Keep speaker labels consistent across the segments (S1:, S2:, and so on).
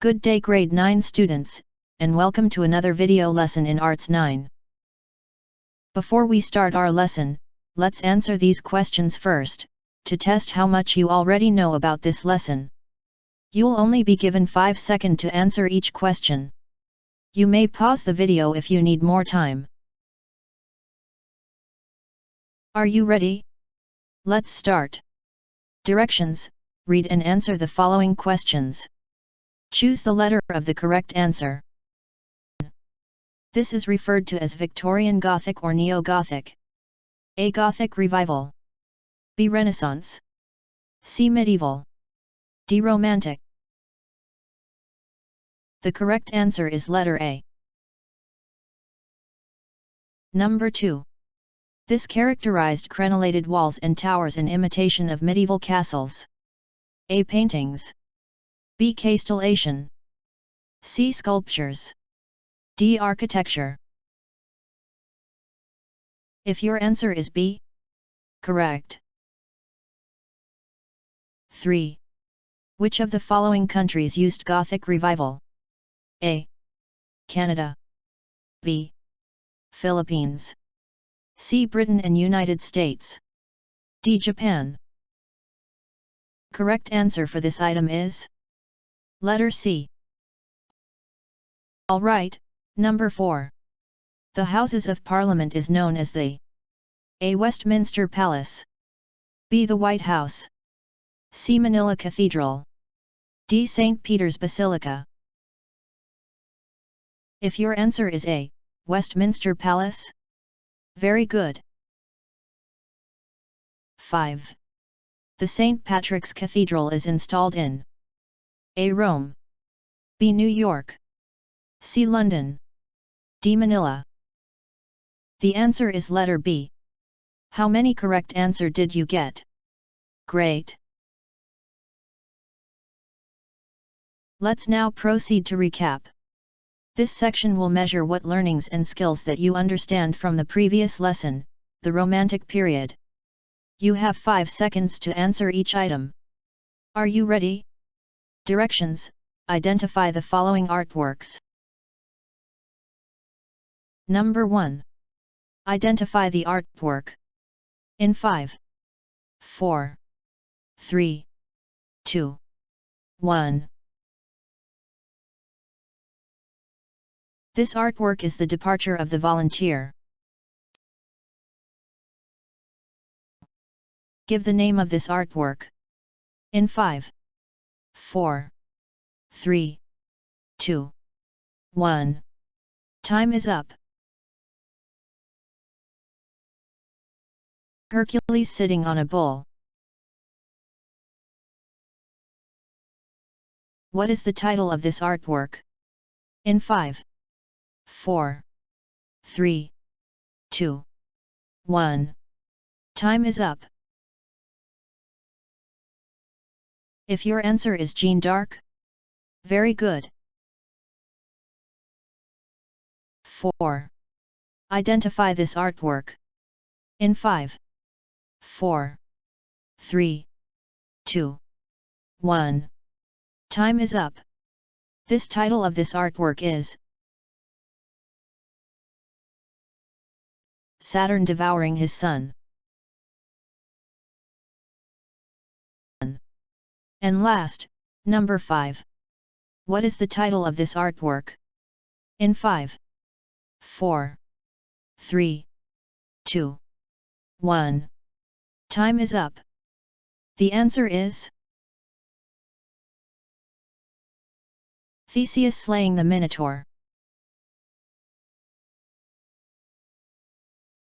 S1: Good day grade 9 students, and welcome to another video lesson in Arts 9. Before we start our lesson, let's answer these questions first, to test how much you already know about this lesson. You'll only be given 5 seconds to answer each question. You may pause the video if you need more time. Are you ready? Let's start. Directions: read and answer the following questions. Choose the letter of the correct answer. This is referred to as Victorian Gothic or Neo-Gothic. A. Gothic Revival. B. Renaissance. C. Medieval. D. Romantic. The correct answer is letter A. Number 2. This characterized crenellated walls and towers in imitation of medieval castles. A. Paintings. B. Castellation. C. Sculptures. D. Architecture. If your answer is B, correct. 3. Which of the following countries used Gothic Revival? A. Canada. B. Philippines. C. Britain and United States. D. Japan. Correct answer for this item is letter C. Alright, number 4. The Houses of Parliament is known as the A. Westminster Palace. B. The White House. C. Manila Cathedral. D. St. Peter's Basilica. If your answer is A. Westminster Palace, very good. 5. The St. Patrick's Cathedral is installed in A. Rome. B. New York. C. London. D. Manila. The answer is letter B. How many correct answer did you get? Great! Let's now proceed to recap. This section will measure what learnings and skills that you understand from the previous lesson, the Romantic period. You have 5 seconds to answer each item. Are you ready? Directions: identify the following artworks. Number 1. Identify the artwork. In 5, 4, 3, 2, 1. This artwork is the departure of the volunteer. Give the name of this artwork. In 5, 4, 3, 2, 1. Time is up. Hercules sitting on a bull. What is the title of this artwork? In 5, 4, 3, 2, 1. Time is up. If your answer is Jeanne d'Arc, very good. 4. Identify this artwork. In 5, 4, 3, 2, 1. Time is up. This title of this artwork is Saturn devouring his son. And last, number 5. What is the title of this artwork? In 5, 4, 3, 2, 1. Time is up. The answer is Theseus slaying the Minotaur.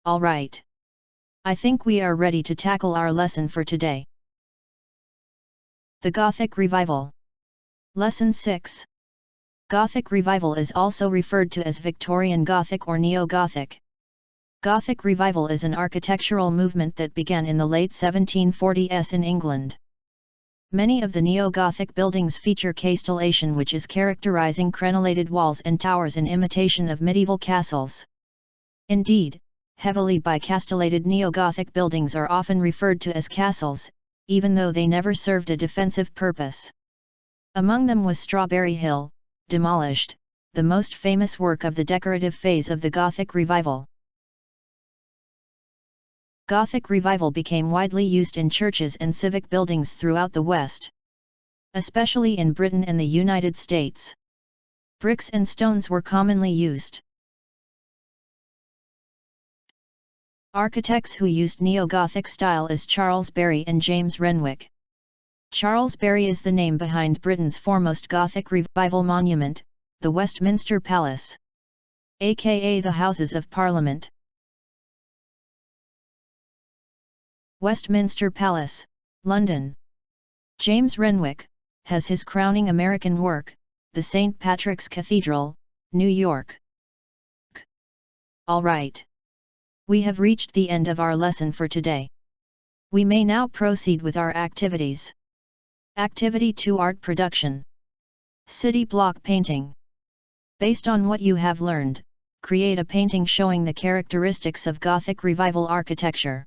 S1: Alright. I think we are ready to tackle our lesson for today. The Gothic Revival. Lesson 6. Gothic Revival is also referred to as Victorian Gothic or Neo-Gothic. Gothic Revival is an architectural movement that began in the late 1740s in England. Many of the Neo-Gothic buildings feature castellation, which is characterizing crenellated walls and towers in imitation of medieval castles. Indeed, heavily bicastellated Neo-Gothic buildings are often referred to as castles, even though they never served a defensive purpose. Among them was Strawberry Hill, demolished, the most famous work of the decorative phase of the Gothic Revival. Gothic Revival became widely used in churches and civic buildings throughout the West, especially in Britain and the United States. Bricks and stones were commonly used. Architects who used Neo-Gothic style is Charles Barry and James Renwick. Charles Barry is the name behind Britain's foremost Gothic Revival monument, the Westminster Palace, aka the Houses of Parliament. Westminster Palace, London. James Renwick has his crowning American work, the St. Patrick's Cathedral, New York. Alright. We have reached the end of our lesson for today. We may now proceed with our activities. Activity 2: Art Production. City Block Painting. Based on what you have learned, create a painting showing the characteristics of Gothic Revival architecture.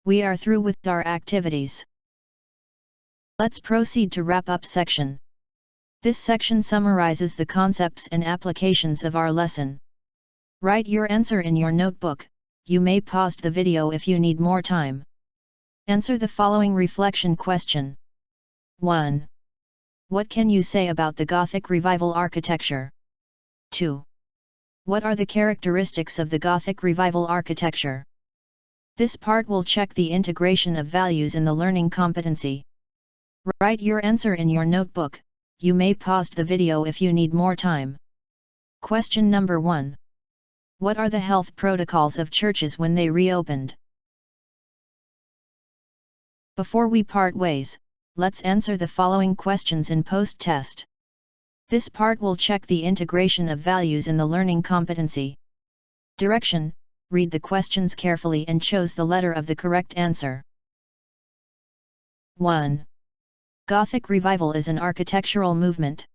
S1: We are through with our activities. Let's proceed to wrap up section. This section summarizes the concepts and applications of our lesson. Write your answer in your notebook. You may pause the video if you need more time. Answer the following reflection question. 1. What can you say about the Gothic Revival architecture? 2. What are the characteristics of the Gothic Revival architecture? This part will check the integration of values in the learning competency. Write your answer in your notebook. You may pause the video if you need more time. Question number 1. What are the health protocols of churches when they reopened? Before we part ways, let's answer the following questions in post-test. This part will check the integration of values in the learning competency. Direction: read the questions carefully and choose the letter of the correct answer. 1. Gothic Revival is an architectural movement.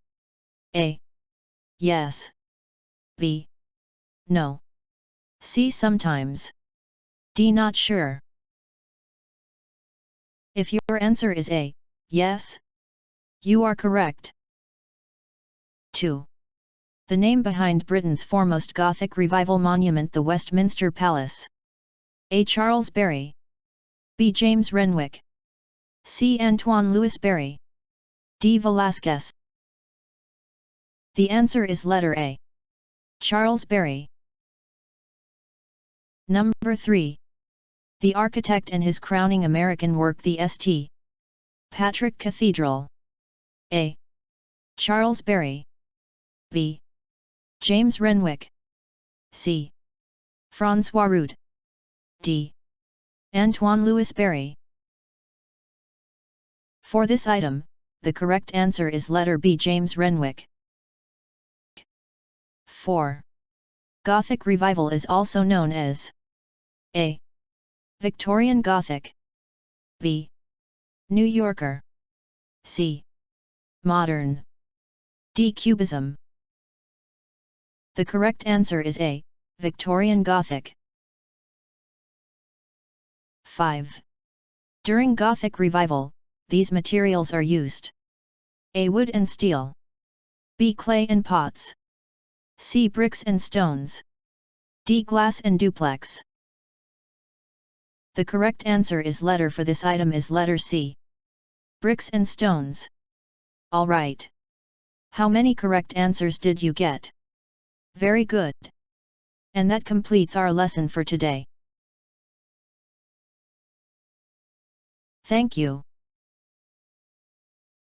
S1: A. Yes. B. No. C. Sometimes. D. Not sure. If your answer is A, yes, you are correct. 2. The name behind Britain's foremost Gothic Revival monument, the Westminster Palace. A. Charles Barry. B. James Renwick. C. Antoine Louis Barry. D. Velasquez. The answer is letter A. Charles Barry. Number 3. The architect and his crowning American work, the St. Patrick Cathedral. A. Charles Barry. B. James Renwick. C. François Rood. D. Antoine Louis Barry. For this item, the correct answer is letter B, James Renwick. 4. Gothic Revival is also known as A. Victorian Gothic. B. New Yorker. C. Modern. D. Cubism. The correct answer is A. Victorian Gothic. 5. During Gothic Revival, these materials are used: A. Wood and steel. B. Clay and pots. C. Bricks and stones. D. Glass and duplex. The correct answer is letter for this item is letter C. Bricks and stones. Alright. How many correct answers did you get? Very good. And that completes our lesson for today. Thank you.